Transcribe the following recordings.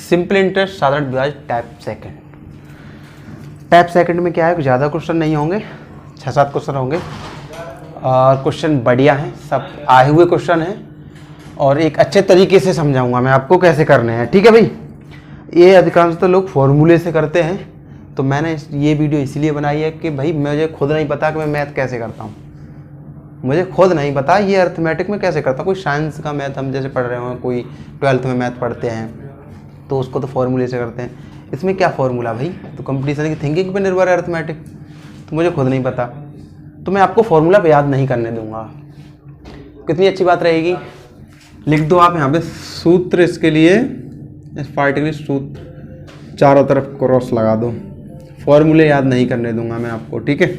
Simple interest, साधारण ब्याज, type second. Type second में क्या है, ज़्यादा क्वेश्चन नहीं होंगे, 6-7 क्वेश्चन होंगे और क्वेश्चन बढ़िया हैं, सब आए हुए क्वेश्चन हैं और एक अच्छे तरीके से समझाऊंगा मैं आपको कैसे करने हैं। ठीक है भाई। ये अधिकांशतः लोग फॉर्मूले से करते हैं, तो मैंने ये वीडियो इसलिए बनाई है कि भाई मुझे खुद नहीं पता कि मैं मैथ कैसे करता हूँ, मुझे खुद नहीं पता ये अर्थमेटिक में कैसे करता हूँ। कोई साइंस का मैथ हम जैसे पढ़ रहे हो, कोई 12th में मैथ पढ़ते हैं तो उसको तो फॉर्मूले से करते हैं, इसमें क्या फॉर्मूला भाई, तो कंपटीशन की थिंकिंग पे निर्भर है अर्थमेटिक, तो मुझे खुद नहीं पता, तो मैं आपको फॉर्मूला पे याद नहीं करने दूंगा। कितनी अच्छी बात रहेगी, लिख दो आप यहाँ पे सूत्र, इसके लिए इस पार्टिकुलर सूत्र चारों तरफ क्रॉस लगा दो, फॉर्मूले याद नहीं करने दूंगा मैं आपको। ठीक है,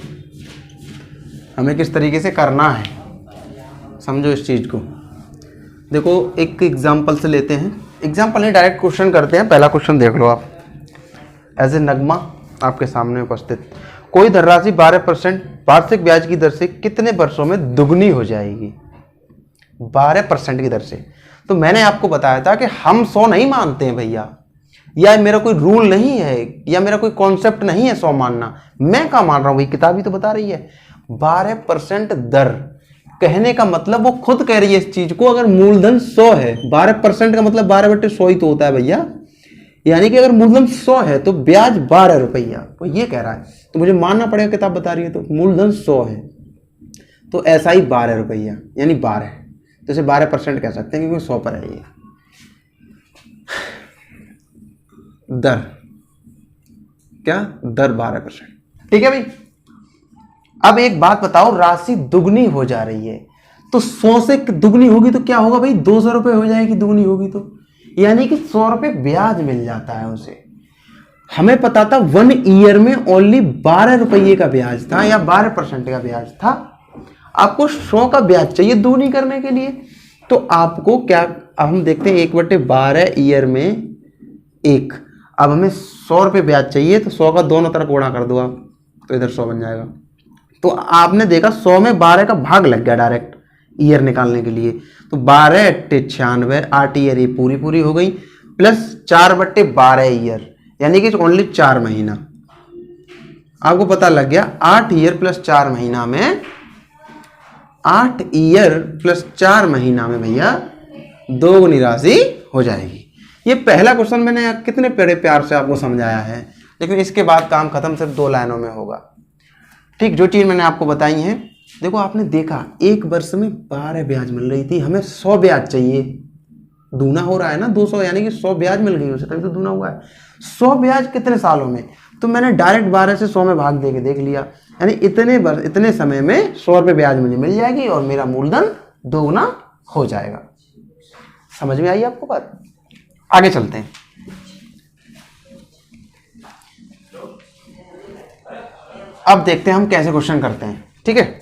हमें किस तरीके से करना है समझो इस चीज़ को। देखो एक एग्जाम्पल से लेते हैं, एग्जाम्पल नहीं डायरेक्ट क्वेश्चन करते हैं। पहला क्वेश्चन देख लो आप, एज ए नगमा आपके सामने उपस्थित, कोई धनराशि 12% वार्षिक ब्याज की दर से कितने वर्षों में दुगनी हो जाएगी। 12% की दर से, तो मैंने आपको बताया था कि हम 100 नहीं मानते हैं भैया, या मेरा कोई रूल नहीं है या मेरा कोई कॉन्सेप्ट नहीं है 100 मानना, मैं क्या मान रहा हूं भाई, किताब ही तो बता रही है 12% दर। कहने का मतलब वो खुद कह रही है इस चीज को, अगर मूलधन 100 है, 12% का मतलब 12/100 ही तो होता है भैया, यानी कि अगर मूलधन 100 है तो ब्याज 12 रुपया, वो ये कह रहा है, तो मुझे मानना पड़ेगा किताब बता रही है, तो मूलधन 100 है तो ऐसा ही 12 रुपया यानी 12, तो इसे 12% कह सकते हैं क्योंकि 100 पर है ये दर, क्या दर 12%। ठीक है भाई। अब एक बात बताओ, राशि दुगनी हो जा रही है तो 100 से दुगनी होगी तो क्या होगा भाई, 200 रुपये हो जाएगी दुगनी होगी तो, यानी कि 100 रुपये ब्याज मिल जाता है उसे। हमें पता था 1 ईयर में ओनली 12 रुपये का ब्याज था या 12% का ब्याज था, आपको 100 का ब्याज चाहिए दुगनी करने के लिए, तो आपको क्या, अब हम देखते हैं 1/12 ईयर में 1, अब हमें 100 रुपये ब्याज चाहिए तो 100 का दोनों तरफ गुणा कर दो आप, तो इधर 100 बन जाएगा। तो आपने देखा 100 में 12 का भाग लग गया डायरेक्ट ईयर निकालने के लिए, तो 12 × 96, 8 ईयर ये पूरी हो गई, प्लस 4/12 ईयर यानी कि ओनली 4 महीना। आपको पता लग गया 8 ईयर प्लस 4 महीना में, 8 ईयर प्लस 4 महीना में भैया दोगुनी राशि हो जाएगी। ये पहला क्वेश्चन मैंने कितने बड़े प्यार से आपको समझाया है, लेकिन इसके बाद काम खत्म, सिर्फ 2 लाइनों में होगा। ठीक, जो चीज मैंने आपको बताई है, देखो आपने देखा एक वर्ष में 12 ब्याज मिल रही थी, हमें 100 ब्याज चाहिए, दूना हो रहा है ना 200, यानी कि 100 ब्याज मिल गई उसे, तभी तो दूना हुआ है। 100 ब्याज कितने सालों में, तो मैंने डायरेक्ट 12 से 100 में भाग दे के देख लिया, यानी इतने समय में 100 रुपये ब्याज मुझे मिल जाएगी और मेरा मूलधन दोगुना हो जाएगा। समझ में आई आपको बात? आगे चलते हैं। अब देखते हैं हम कैसे क्वेश्चन करते हैं। ठीक है,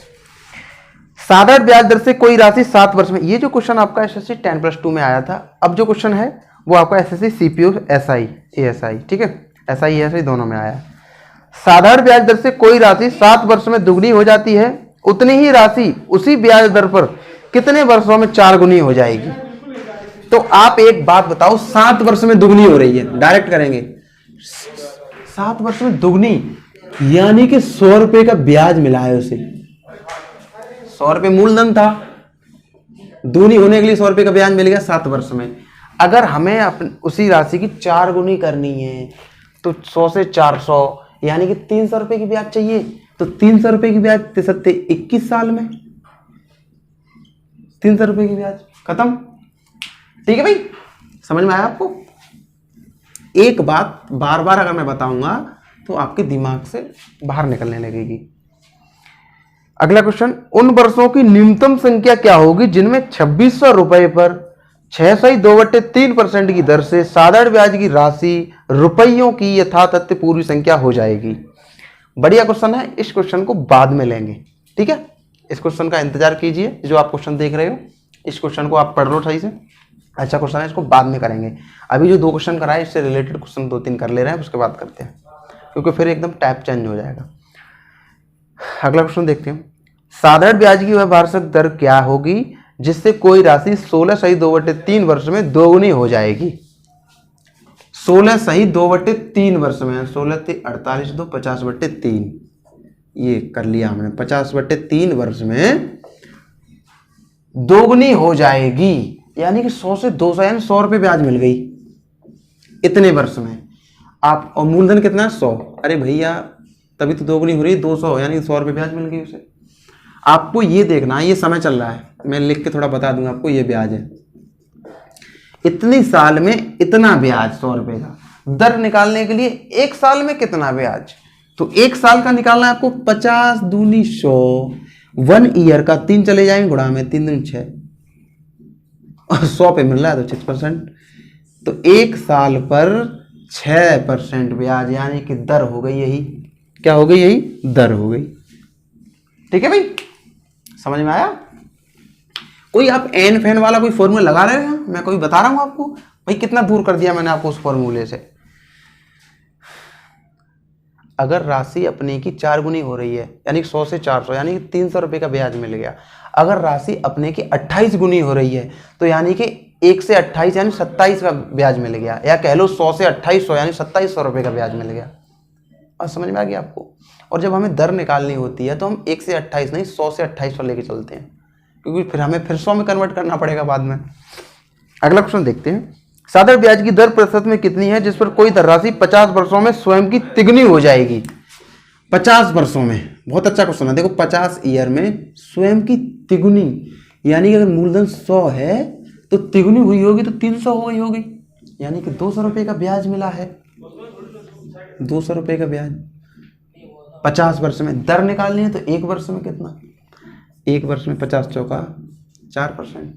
साधारण ब्याज दर से कोई राशि 7 वर्ष में, ये जो क्वेश्चन आपका एसएससी 10+2 में आया था, अब जो क्वेश्चन है वो आपका एसएससी सीपीओ एसआई एएसआई, ठीक है, एसआई एएसआई दोनों में आया है। साधारण ब्याज दर से कोई राशि 7 वर्ष में दुगनी हो जाती है, उतनी ही राशि उसी ब्याज दर पर कितने वर्षों में 4 गुनी हो जाएगी। तो आप एक बात बताओ, 7 वर्ष में दुगनी हो रही है, डायरेक्ट करेंगे, 7 वर्ष में दुगनी यानी कि 100 रुपए का ब्याज मिला है उसे, 100 रुपए मूलधन था, दूनी होने के लिए 100 रुपए का ब्याज मिल गया 7 वर्ष में। अगर हमें उसी राशि की 4 गुनी करनी है तो 100 से 400 यानी कि 300 रुपए की ब्याज चाहिए, तो 300 रुपए की ब्याज 21 साल में 300 रुपए की ब्याज खत्म। ठीक है भाई, समझ में आया आपको? एक बात बार बार अगर मैं बताऊंगा तो आपके दिमाग से बाहर निकलने लगेगी। अगला क्वेश्चन, उन वर्षों की न्यूनतम संख्या क्या होगी जिनमें 2600 रुपए पर 6.2/3% की दर से साधारण ब्याज की राशि रुपयों की यथातथ्य पूरी संख्या हो जाएगी। बढ़िया क्वेश्चन है, इस क्वेश्चन को बाद में लेंगे। ठीक है, इस क्वेश्चन का इंतजार कीजिए, जो आप क्वेश्चन देख रहे हो इस क्वेश्चन को आप पढ़ लो सही से, अच्छा क्वेश्चन है, इसको बाद में करेंगे। अभी जो 2 क्वेश्चन कराए इससे रिलेटेड क्वेश्चन 2-3 कर ले रहे हैं, उसके बाद करते हैं, क्योंकि फिर एकदम टाइप चेंज हो जाएगा। अगला क्वेश्चन देखते हैं, साधारण ब्याज की वह वार्षिक दर क्या होगी जिससे कोई राशि 16.2/3 वर्ष में दोगुनी हो जाएगी। 16 सही 2/3 वर्ष में, 16 × 48 2 50/3, ये कर लिया हमने। 50/3 वर्ष में दोगुनी हो जाएगी, यानी कि 100 से 200, यानी 100 रुपये ब्याज मिल गई इतने वर्ष में आप। और मूलधन कितना है 100, अरे भैया तभी तो दोगुनी हो रही है 200, यानी 100 रुपये ब्याज मिल गई उसे। आपको ये देखना है, ये समय चल रहा है, मैं लिख के थोड़ा बता दूंगा आपको। ये ब्याज है, इतनी साल में इतना ब्याज 100 रुपये का। दर निकालने के लिए 1 साल में कितना ब्याज, तो 1 साल का निकालना है आपको। 50 दूनी 100, 1 ईयर का 3 चले जाएंगे गुणा में, 3 दूनी 6, और 100 पे मिल रहा है तो 6%, तो 1 साल पर 6% ब्याज, यानी कि दर हो गई यही। क्या हो गई? यही दर हो गई। ठीक है भाई, समझ में आया? कोई आप एन फैन वाला कोई फॉर्मूला लगा रहे हैं? मैं कोई बता रहा हूं आपको भाई, कितना दूर कर दिया मैंने आपको उस फॉर्मूले से। अगर राशि अपने की 4 गुनी हो रही है, यानी 100 से 400, यानी कि 300 रुपये का ब्याज मिल गया। अगर राशि अपने की 28 गुनी हो रही है, तो यानी कि 1 से 28 यानी 27 का ब्याज मिल गया, या कह लो 100 से 2800 यानी 2700 रुपये का ब्याज मिल गया। और समझ में आ गया आपको? और जब हमें दर निकालनी होती है तो हम 1 से 28 नहीं 100 से 2800 लेके चलते हैं, क्योंकि फिर हमें फिर 100 में कन्वर्ट करना पड़ेगा बाद में। अगला क्वेश्चन देखते हैं। साधारण ब्याज की दर प्रतिशत में कितनी है जिस पर कोई धनराशि 50 वर्षों में स्वयं की तिगुनी हो जाएगी? 50 वर्षों में, बहुत अच्छा क्वेश्चन है। देखो 50 ईयर में स्वयं की तिगुनी, यानी कि अगर मूलधन 100 है तो तिगुनी हुई होगी तो 300 हो गई होगी, यानी कि 200 रुपये का ब्याज मिला है। 200 रुपये का ब्याज 50 वर्ष में। दर निकालनी है तो 1 वर्ष में कितना? 1 वर्ष में 50 चौका 4%,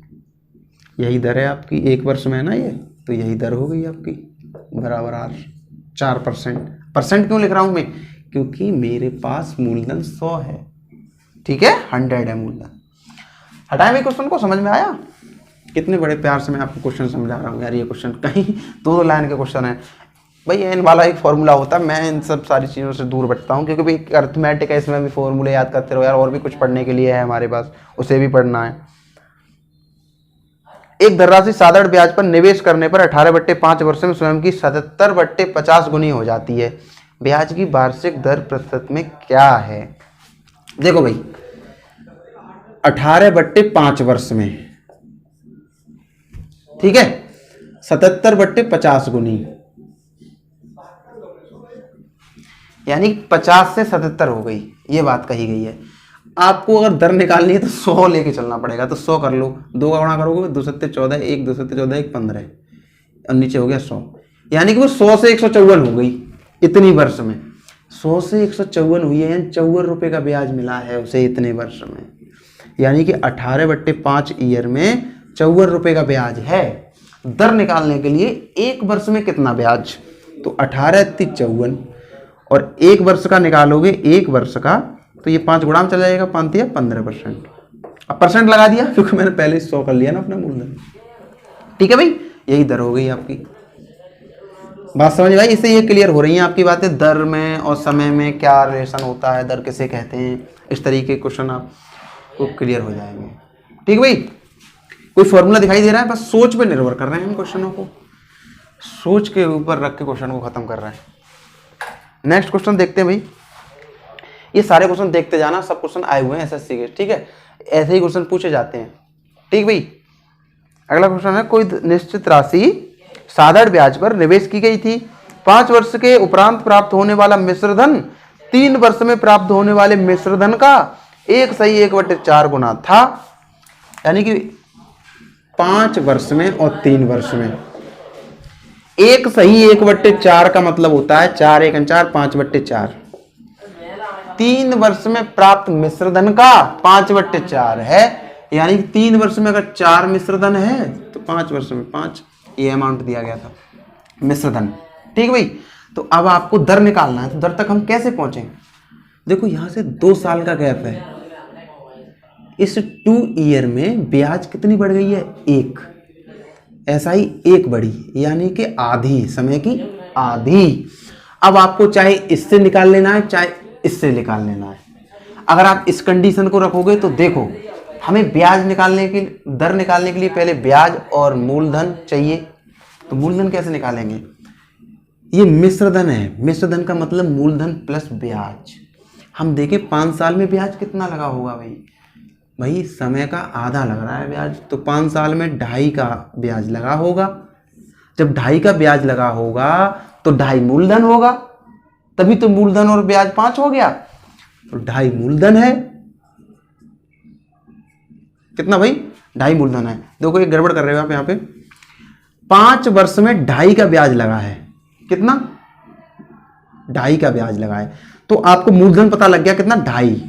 यही दर है आपकी। 1 वर्ष में है ना ये, तो यही दर हो गई आपकी, बराबर आर 4%। परसेंट क्यों लिख रहा हूं मैं? क्योंकि मेरे पास मूलधन 100 है, ठीक है, 100 है मूलधन। हटाए भाई क्वेश्चन को, समझ में आया? कितने बड़े प्यार से मैं आपको क्वेश्चन समझा रहा हूँ यार। ये क्वेश्चन कहीं 2 लाइन के क्वेश्चन है भाई, एन वाला एक फॉर्मूला होता है। मैं इन सब सारी चीज़ों से दूर बचता हूँ, क्योंकि भाई अर्थमेटिक है, इसमें भी फॉर्मूले याद करते रहो यार। और भी कुछ पढ़ने के लिए है हमारे पास, उसे भी पढ़ना है। एक धनराशि साधारण ब्याज पर निवेश करने पर 18/5 वर्ष में स्वयं की 77/50 गुनी हो जाती है। ब्याज की वार्षिक दर प्रतिशत में क्या है? देखो भाई 18/5 वर्ष में, ठीक है, 77/50 गुनी, यानी 50 से 77 हो गई, ये बात कही गई है। आपको अगर दर निकालनी है तो 100 लेके चलना पड़ेगा, तो 100 कर लो, 2 का गुणा करोगे 2 7 14, 1 2 7 14 1 15, और नीचे हो गया 100, यानी कि वो 100 से 154 हो गई इतनी वर्ष में। 100 से 154 हुई है, यानी 54 रुपये का ब्याज मिला है उसे इतने वर्ष में, यानी कि 18/5 ईयर में 54 रुपये का ब्याज है। दर निकालने के लिए 1 वर्ष में कितना ब्याज, तो 18 × 54, और 1 वर्ष का निकालोगे 1 वर्ष का, तो ये 5 गुणा में चला जाएगा, 5 या 15%। अब परसेंट लगा दिया क्योंकि मैंने पहले 100 कर लिया ना अपना मूलधन। ठीक है भाई, यही दर हो गई आपकी। बात समझ भाई, इससे ये क्लियर हो रही है आपकी बातें। दर में और समय में क्या रिलेशन होता है, दर किसे कहते हैं, इस तरीके के क्वेश्चन आपको क्लियर हो जाएंगे। ठीक भाई, कोई फॉर्मूला दिखाई दे रहा है? बस सोच पे निर्भर कर रहे हैं हम क्वेश्चनों को, सोच के ऊपर रख के क्वेश्चन को खत्म कर रहे हैं। नेक्स्ट क्वेश्चन देखते हैं भाई। ये सारे क्वेश्चन देखते जाना, सब क्वेश्चन आए हुए हैं एसएससी के, ठीक है, ऐसे ही क्वेश्चन पूछे जाते हैं। ठीक भाई, अगला क्वेश्चन है, कोई निश्चित राशि साधारण ब्याज पर निवेश की गई थी। 5 वर्ष के उपरांत प्राप्त होने वाला मिश्रधन 3 वर्ष में प्राप्त होने वाले मिश्रधन का 1 सही 1/4 गुना था, यानी कि 5 वर्ष में और 3 वर्ष में 1 सही 1/4 का मतलब होता है 4 × 1 = 4, 5/4। 3 वर्ष में प्राप्त मिश्रधन का 5/4 है, यानी कि 3 वर्ष में अगर 4 मिश्रधन है तो 5 वर्ष में 5, ये अमाउंट दिया गया था मिश्रधन। ठीक भाई, तो अब आपको दर निकालना है, तो दर तक हम कैसे पहुंचे? देखो यहां से 2 साल का गैप है, इस 2 ईयर में ब्याज कितनी बढ़ गई है? 1, ऐसा ही 1 बढ़ी, यानी कि आधी, समय की आधी। अब आपको चाहे इससे निकाल लेना है चाहे इससे निकाल लेना है। अगर आप इस कंडीशन को रखोगे तो देखो, हमें ब्याज निकालने के, दर निकालने के लिए पहले ब्याज और मूलधन चाहिए, तो मूलधन कैसे निकालेंगे? ये मिश्रधन है। मिश्रधन का मतलब मूलधन प्लस ब्याज। हम देखें 5 साल में ब्याज कितना लगा होगा भाई? भाई समय का आधा लग रहा है ब्याज, तो 5 साल में 2.5 का ब्याज लगा होगा। जब 2.5 का ब्याज लगा होगा तो 2.5 मूलधन होगा, तभी तो मूलधन और ब्याज 5 हो गया। तो 2.5 मूलधन है। कितना भाई? 2.5 मूलधन है। देखो ये गड़बड़ कर रहे हो आप यहाँ पे। 5 वर्ष में 2.5 का ब्याज लगा है। कितना? 2.5 का ब्याज लगा है। तो आपको मूलधन पता लग गया कितना? 2.5।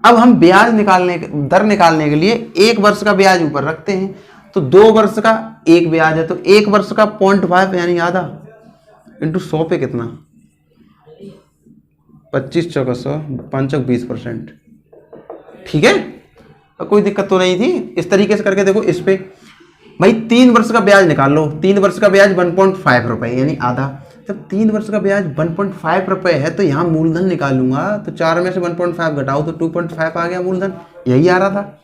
अब हम ब्याज निकालने, दर निकालने के लिए 1 वर्ष का ब्याज ऊपर रखते हैं, तो 2 वर्ष का 1 ब्याज है, तो 1 वर्ष का 0.5 यानी आधा इंटू 100 पे कितना? 25 चौका 100, 5 चौक 20%। ठीक है, कोई दिक्कत तो नहीं थी। इस तरीके से करके देखो इस पे भाई 3 वर्ष का ब्याज निकाल लो। 3 वर्ष का ब्याज 1.5 रुपए यानी आधा। जब 3 वर्ष का ब्याज 1.5 रुपए है तो यहाँ मूलधन निकालूंगा, तो 4 में से 1.5 घटाओ तो 2.5 आ गया मूलधन। यही आ रहा था।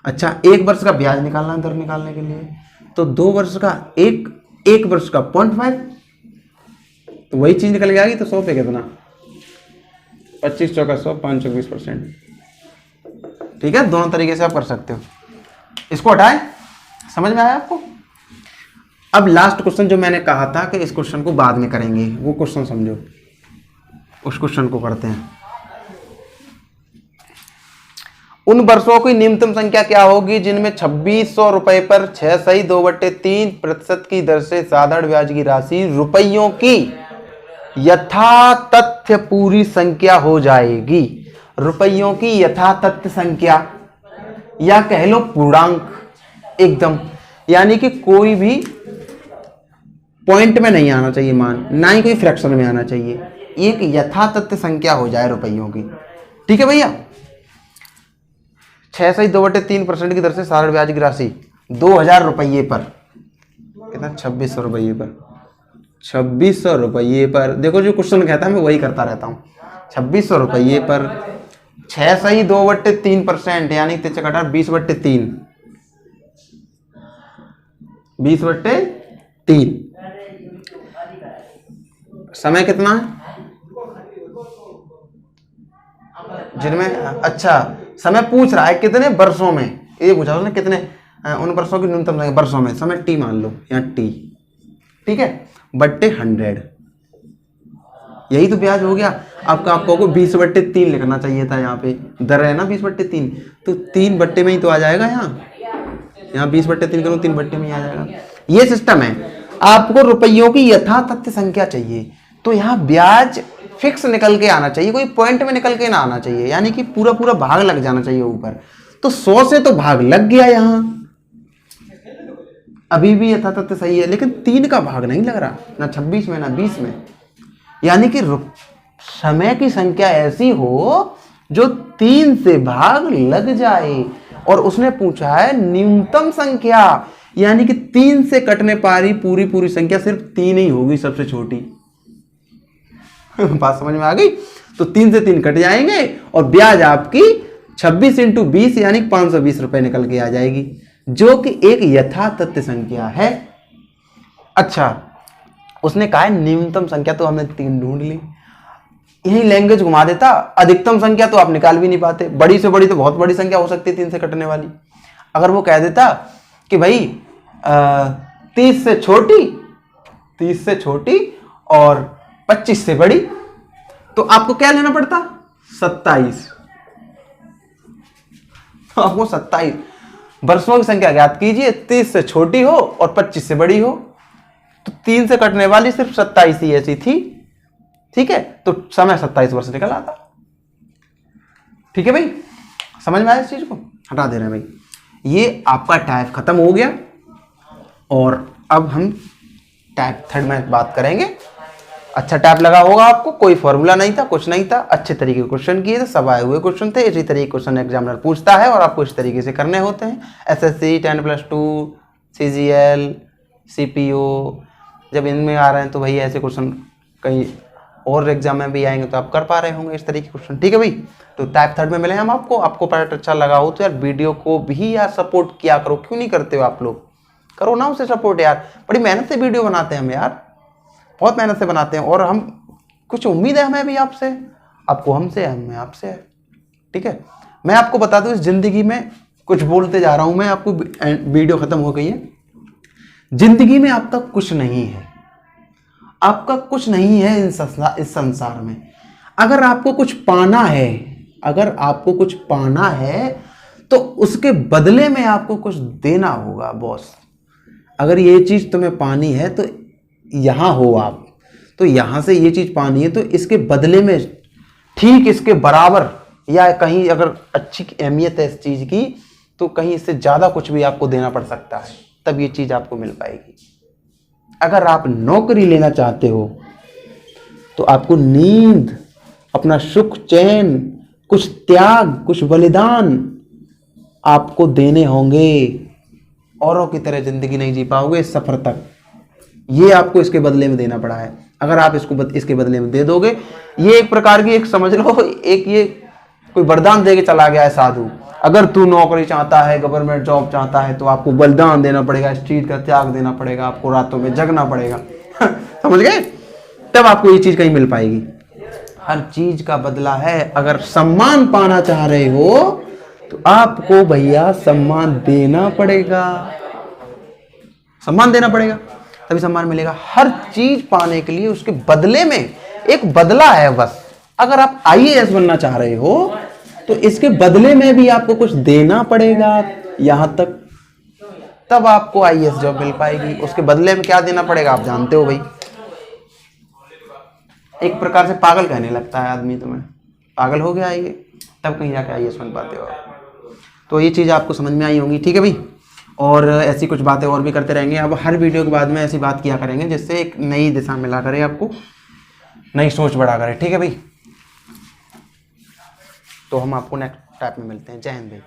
अच्छा, 1 वर्ष का ब्याज निकालना दर निकालने के लिए, तो 2 वर्ष का 1 वर्ष का 0.5, तो वही चीज निकल जाएगी। तो 100 पे कितना? 25 चौका 100, 5 चौक 20%। ठीक है, दोनों तरीके से आप कर सकते हो। इसको हटाएं। समझ में आया आपको? अब लास्ट क्वेश्चन जो मैंने कहा था कि इस क्वेश्चन को बाद में करेंगे, वो क्वेश्चन समझो। उस क्वेश्चन को करते हैं। उन वर्षों की न्यूनतम संख्या क्या होगी जिनमें 2600 रुपए पर 6.2/3% की दर से साधारण ब्याज की राशि रुपयों की यथातथ्य पूरी संख्या हो जाएगी। रुपयों की यथातथ्य संख्या, या कह लो पूर्णांक एकदम, यानी कि कोई भी पॉइंट में नहीं आना चाहिए मान, ना ही कोई फ्रैक्शन में आना चाहिए। एक यथातथ्य संख्या हो जाए रुपयों की। ठीक है भैया? 6.2/3% की दर से साधारण ब्याज की राशि 2000 रुपये पर, कितना? 2600 रुपये पर। 2600 रुपये पर, देखो जो क्वेश्चन कहता है मैं वही करता रहता हूँ। 2600 रुपये पर 6.2/3% यानी 20/3, 20/3। समय कितना है जिनमें? अच्छा, समय पूछ रहा है कितने वर्षों में, ये पूछा उसने कितने उन वर्षों की न्यूनतम संख्या वर्षों में। समय टी मान लो, यहाँ टी। ठीक है, बट्टे 100, यही तो ब्याज हो गया। आपको 20/3 लिखना चाहिए था। यहाँ पे दर है ना 20/3, तो 3 बट्टे में ही तो आ जाएगा। यहाँ 20/3 करूँ, 3 बट्टे में ही आ जाएगा। ये सिस्टम है। आपको रुपयों की यथातथ्य संख्या चाहिए, तो यहाँ ब्याज फिक्स निकल के आना चाहिए, कोई पॉइंट में निकल के ना आना चाहिए, यानी कि पूरा पूरा भाग लग जाना चाहिए ऊपर। तो 100 से तो भाग लग गया, यहाँ अभी भी यथातथ्य सही है, लेकिन 3 का भाग नहीं लग रहा, ना 26 में ना 20 में। यानी कि समय की संख्या ऐसी हो जो 3 से भाग लग जाए। और उसने पूछा है न्यूनतम संख्या, यानी कि 3 से कटने पारी पूरी संख्या सिर्फ 3 ही होगी, सबसे छोटी। बात समझ में आ गई? तो 3 से 3 कट जाएंगे और ब्याज आपकी 26 × 20 यानी 520 रुपए निकल के आ जाएगी, जो कि एक यथातथ्य संख्या है। अच्छा, उसने कहा है न्यूनतम संख्या, तो हमने 3 ढूंढ ली। यही लैंग्वेज घुमा देता, अधिकतम संख्या तो आप निकाल भी नहीं पाते। बड़ी से बड़ी तो बहुत बड़ी संख्या हो सकती है 3 से कटने वाली। अगर वो कह देता कि भाई 30 से छोटी और 25 से बड़ी, तो आपको क्या लेना पड़ता? 27। आपको 27 वर्षों की संख्या ज्ञात कीजिए, 30 से छोटी हो और 25 से बड़ी हो। तो 3 से कटने वाली सिर्फ 27 ही ऐसी थी। ठीक है, तो समय 27 वर्ष निकल आता। ठीक है भाई, समझ में आया इस चीज को? हटा दे रहे हैं भाई। ये आपका टाइप खत्म हो गया, और अब हम टाइप 3 में बात करेंगे। अच्छा टाइप लगा होगा आपको, कोई फॉर्मूला नहीं था, कुछ नहीं था, अच्छे तरीके के क्वेश्चन किए थे, सब आए हुए क्वेश्चन थे। इसी तरीके क्वेश्चन एग्जामिनर पूछता है और आपको इस तरीके से करने होते हैं। SSC 10+2 CGL CPO जब इनमें आ रहे हैं तो भाई ऐसे क्वेश्चन कहीं और एग्जाम में भी आएंगे, तो आप कर पा रहे होंगे इस तरीके के क्वेश्चन। ठीक है भाई, तो टाइप 3 में मिले हम आपको पार्ट अच्छा लगा हो तो यार वीडियो को भी यार सपोर्ट किया करो। क्यों नहीं करते हो आप लोग? करो ना उसे सपोर्ट यार, बड़ी मेहनत से वीडियो बनाते हैं हम यार। बहुत मेहनत से बनाते हैं, और हम कुछ उम्मीद है हमें भी आपसे, आपको हमसे है, हमें आपसे है। ठीक है, मैं आपको बता दूं, इस जिंदगी में कुछ बोलते जा रहा हूं मैं आपको, वीडियो खत्म हो गई है। जिंदगी में आपका कुछ नहीं है, आपका कुछ नहीं है इस संसार में। अगर आपको कुछ पाना है, अगर आपको कुछ पाना है तो उसके बदले में आपको कुछ देना होगा बॉस। अगर ये चीज तुम्हें पानी है तो यहां हो आप, तो यहां से ये चीज पानी है तो इसके बदले में ठीक इसके बराबर, या कहीं अगर अच्छी अहमियत है इस चीज की तो कहीं इससे ज्यादा कुछ भी आपको देना पड़ सकता है, तब ये चीज आपको मिल पाएगी। अगर आप नौकरी लेना चाहते हो तो आपको नींद, अपना सुख चैन, कुछ त्याग, कुछ बलिदान आपको देने होंगे। औरों की तरह जिंदगी नहीं जी पाओगे इस सफर तक, ये आपको इसके बदले में देना पड़ा है। अगर आप इसके बदले में दे दोगे, ये एक प्रकार की, एक समझ लो, एक ये कोई वरदान दे के चला गया है साधु। अगर तू नौकरी चाहता है, गवर्नमेंट जॉब चाहता है, तो आपको बलिदान देना पड़ेगा, इस चीज का त्याग देना पड़ेगा, आपको रातों में जगना पड़ेगा। समझ गए? तब आपको ये चीज कहीं मिल पाएगी। हर चीज का बदला है। अगर सम्मान पाना चाह रहे हो तो आपको भैया सम्मान देना पड़ेगा, सम्मान देना पड़ेगा, तभी सम्मान मिलेगा। हर चीज पाने के लिए उसके बदले में एक बदला है बस। अगर आप IAS बनना चाह रहे हो तो इसके बदले में भी आपको कुछ देना पड़ेगा यहां तक, तब आपको IAS जॉब मिल पाएगी। उसके बदले में क्या देना पड़ेगा आप जानते हो भाई। एक प्रकार से पागल कहने लगता है आदमी, तुम्हें पागल हो गया ये, तब कहीं जाके IAS बन पाते हो। तो ये चीज़ आपको समझ में आई होंगी, ठीक है भाई। और ऐसी कुछ बातें और भी करते रहेंगे। अब हर वीडियो के बाद में ऐसी बात किया करेंगे जिससे एक नई दिशा मिला करे, आपको नई सोच बढ़ा करे, ठीक है भाई। तो हम आपको नेक्स्ट टाइप में मिलते हैं। जय हिंद भाई।